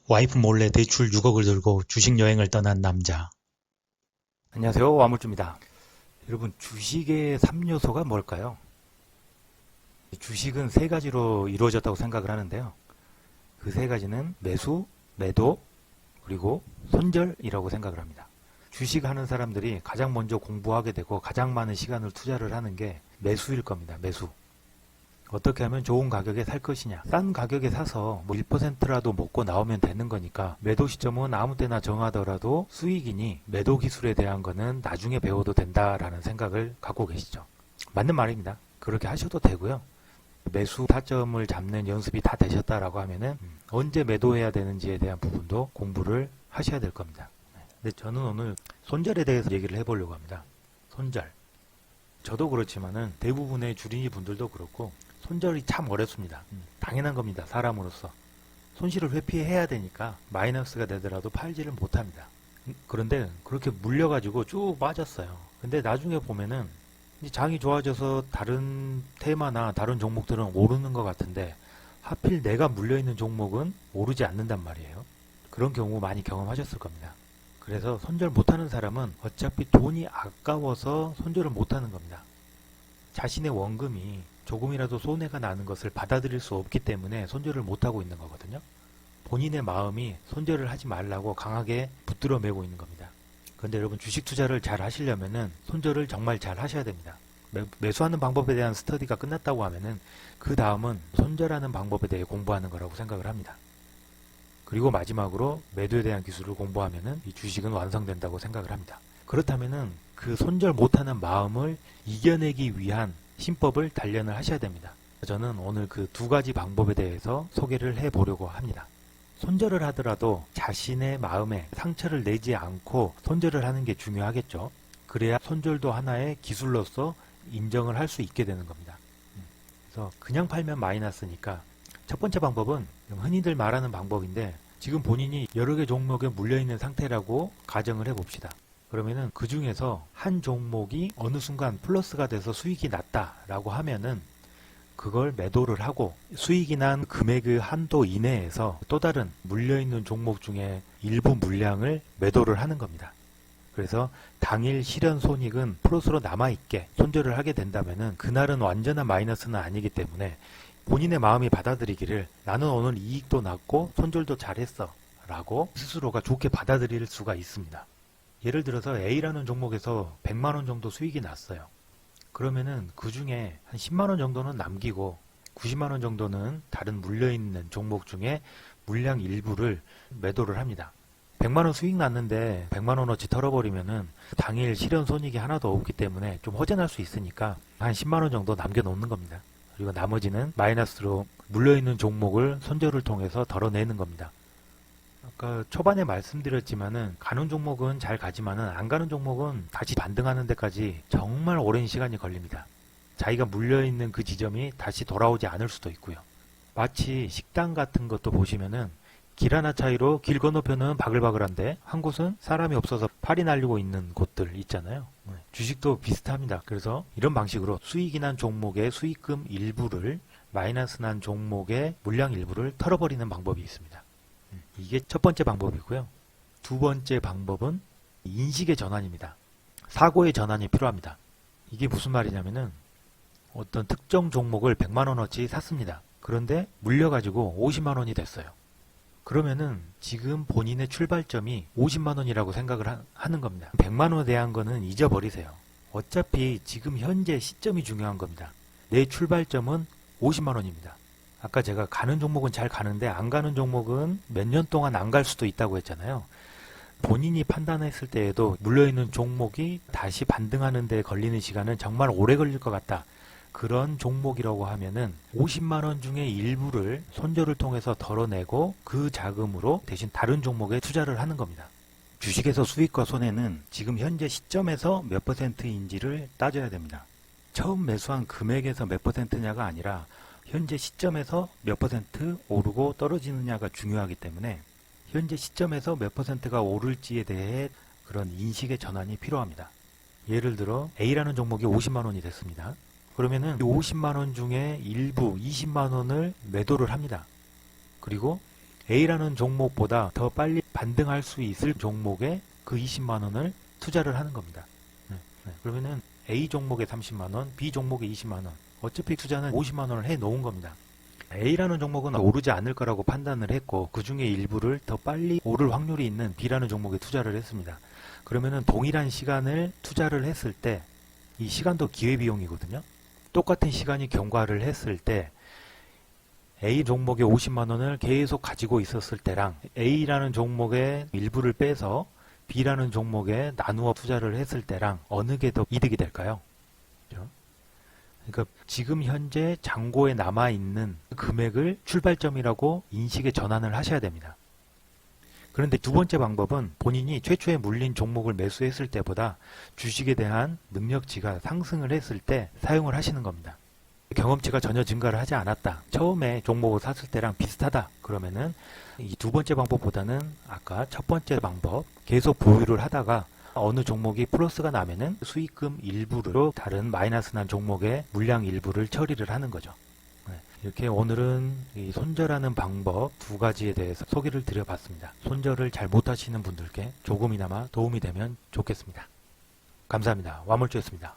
와이프 몰래 대출 6억을 들고 주식 여행을 떠난 남자. 안녕하세요. 와물주입니다. 여러분, 주식의 3요소가 뭘까요? 주식은 세 가지로 이루어졌다고 생각을 하는데요. 그 세 가지는 매수, 매도, 그리고 손절이라고 생각을 합니다. 주식하는 사람들이 가장 먼저 공부하게 되고 가장 많은 시간을 투자를 하는 게 매수일 겁니다. 매수. 어떻게 하면 좋은 가격에 살 것이냐. 싼 가격에 사서 1%라도 먹고 나오면 되는 거니까 매도 시점은 아무 때나 정하더라도 수익이니 매도 기술에 대한 거는 나중에 배워도 된다라는 생각을 갖고 계시죠. 맞는 말입니다. 그렇게 하셔도 되고요. 매수 타점을 잡는 연습이 다 되셨다라고 하면은 언제 매도해야 되는지에 대한 부분도 공부를 하셔야 될 겁니다. 근데 저는 오늘 손절에 대해서 얘기를 해보려고 합니다. 손절. 저도 그렇지만은 대부분의 주린이 분들도 그렇고 손절이 참 어렵습니다. 당연한 겁니다. 사람으로서. 손실을 회피해야 되니까 마이너스가 되더라도 팔지를 못합니다. 그런데 그렇게 물려가지고 쭉 빠졌어요. 근데 나중에 보면은 장이 좋아져서 다른 테마나 다른 종목들은 오르는 것 같은데 하필 내가 물려있는 종목은 오르지 않는단 말이에요. 그런 경우 많이 경험하셨을 겁니다. 그래서 손절 못하는 사람은 어차피 돈이 아까워서 손절을 못하는 겁니다. 자신의 원금이 조금이라도 손해가 나는 것을 받아들일 수 없기 때문에 손절을 못하고 있는 거거든요. 본인의 마음이 손절을 하지 말라고 강하게 붙들어 매고 있는 겁니다. 그런데 여러분, 주식 투자를 잘 하시려면은 손절을 정말 잘 하셔야 됩니다. 매수하는 방법에 대한 스터디가 끝났다고 하면은 그 다음은 손절하는 방법에 대해 공부하는 거라고 생각을 합니다. 그리고 마지막으로 매도에 대한 기술을 공부하면은 이 주식은 완성된다고 생각을 합니다. 그렇다면은 그 손절 못하는 마음을 이겨내기 위한 신법을 단련을 하셔야 됩니다. 저는 오늘 그 두 가지 방법에 대해서 소개를 해보려고 합니다. 손절을 하더라도 자신의 마음에 상처를 내지 않고 손절을 하는 게 중요하겠죠. 그래야 손절도 하나의 기술로서 인정을 할 수 있게 되는 겁니다. 그래서 그냥 팔면 마이너스니까 첫 번째 방법은 흔히들 말하는 방법인데, 지금 본인이 여러 개 종목에 물려있는 상태라고 가정을 해봅시다. 그러면은 그 중에서 한 종목이 어느 순간 플러스가 돼서 수익이 났다라고 하면은 그걸 매도를 하고 수익이 난 금액의 한도 이내에서 또 다른 물려있는 종목 중에 일부 물량을 매도를 하는 겁니다. 그래서 당일 실현 손익은 플러스로 남아있게 손절을 하게 된다면은 그날은 완전한 마이너스는 아니기 때문에 본인의 마음이 받아들이기를 나는 오늘 이익도 났고 손절도 잘했어 라고 스스로가 좋게 받아들일 수가 있습니다. 예를 들어서 A라는 종목에서 100만원 정도 수익이 났어요. 그러면은 그 중에 한 10만원 정도는 남기고 90만원 정도는 다른 물려있는 종목 중에 물량 일부를 매도를 합니다. 100만원 수익 났는데 100만원어치 털어버리면은 당일 실현 손익이 하나도 없기 때문에 좀 허전할 수 있으니까 한 10만원 정도 남겨놓는 겁니다. 그리고 나머지는 마이너스로 물려있는 종목을 손절을 통해서 덜어내는 겁니다. 아까 초반에 말씀드렸지만은 가는 종목은 잘 가지만은 안 가는 종목은 다시 반등하는 데까지 정말 오랜 시간이 걸립니다. 자기가 물려있는 그 지점이 다시 돌아오지 않을 수도 있고요. 마치 식당 같은 것도 보시면은 길 하나 차이로 길 건너편은 바글바글한데 한 곳은 사람이 없어서 팔이 날리고 있는 곳들 있잖아요. 주식도 비슷합니다. 그래서 이런 방식으로 수익이 난 종목의 수익금 일부를 마이너스 난 종목의 물량 일부를 털어버리는 방법이 있습니다. 이게 첫 번째 방법이고요. 두 번째 방법은 인식의 전환입니다. 사고의 전환이 필요합니다. 이게 무슨 말이냐면은 어떤 특정 종목을 100만원어치 샀습니다. 그런데 물려가지고 50만원이 됐어요. 그러면은 지금 본인의 출발점이 50만원이라고 생각을 하는 겁니다. 100만원에 대한 거는 잊어버리세요. 어차피 지금 현재 시점이 중요한 겁니다. 내 출발점은 50만원입니다. 아까 제가 가는 종목은 잘 가는데 안 가는 종목은 몇 년 동안 안 갈 수도 있다고 했잖아요. 본인이 판단했을 때에도 물려있는 종목이 다시 반등하는 데 걸리는 시간은 정말 오래 걸릴 것 같다. 그런 종목이라고 하면은 50만원 중에 일부를 손절을 통해서 덜어내고 그 자금으로 대신 다른 종목에 투자를 하는 겁니다. 주식에서 수익과 손해는 지금 현재 시점에서 몇 %인지를 따져야 됩니다. 처음 매수한 금액에서 몇 %냐가 아니라 현재 시점에서 몇 % 오르고 떨어지느냐가 중요하기 때문에 현재 시점에서 몇 %가 오를지에 대해 그런 인식의 전환이 필요합니다. 예를 들어 A라는 종목이 50만원이 됐습니다. 그러면은 50만원 중에 일부 20만원을 매도를 합니다. 그리고 A라는 종목보다 더 빨리 반등할 수 있을 종목에 그 20만 원을 투자를 하는 겁니다. 그러면은 A 종목에 30만 원, B 종목에 20만 원. 어차피 투자는 50만 원을 해 놓은 겁니다. A라는 종목은 오르지 않을 거라고 판단을 했고 그 중에 일부를 더 빨리 오를 확률이 있는 B라는 종목에 투자를 했습니다. 그러면은 동일한 시간을 투자를 했을 때 이 시간도 기회비용이거든요. 똑같은 시간이 경과를 했을 때 A 종목에 50만 원을 계속 가지고 있었을 때랑 A라는 종목의 일부를 빼서 B라는 종목에 나누어 투자를 했을 때랑 어느 게 더 이득이 될까요? 그렇죠? 그러니까 지금 현재 잔고에 남아있는 금액을 출발점이라고 인식에 전환을 하셔야 됩니다. 그런데 두 번째 방법은 본인이 최초에 물린 종목을 매수했을 때보다 주식에 대한 능력치가 상승을 했을 때 사용을 하시는 겁니다. 경험치가 전혀 증가를 하지 않았다. 처음에 종목을 샀을 때랑 비슷하다. 그러면은 이 두 번째 방법보다는 아까 첫 번째 방법 계속 보유를 하다가 어느 종목이 플러스가 나면은 수익금 일부로 다른 마이너스 난 종목의 물량 일부를 처리를 하는 거죠. 이렇게 오늘은 이 손절하는 방법 두 가지에 대해서 소개를 드려봤습니다. 손절을 잘 못하시는 분들께 조금이나마 도움이 되면 좋겠습니다. 감사합니다. 와물주였습니다.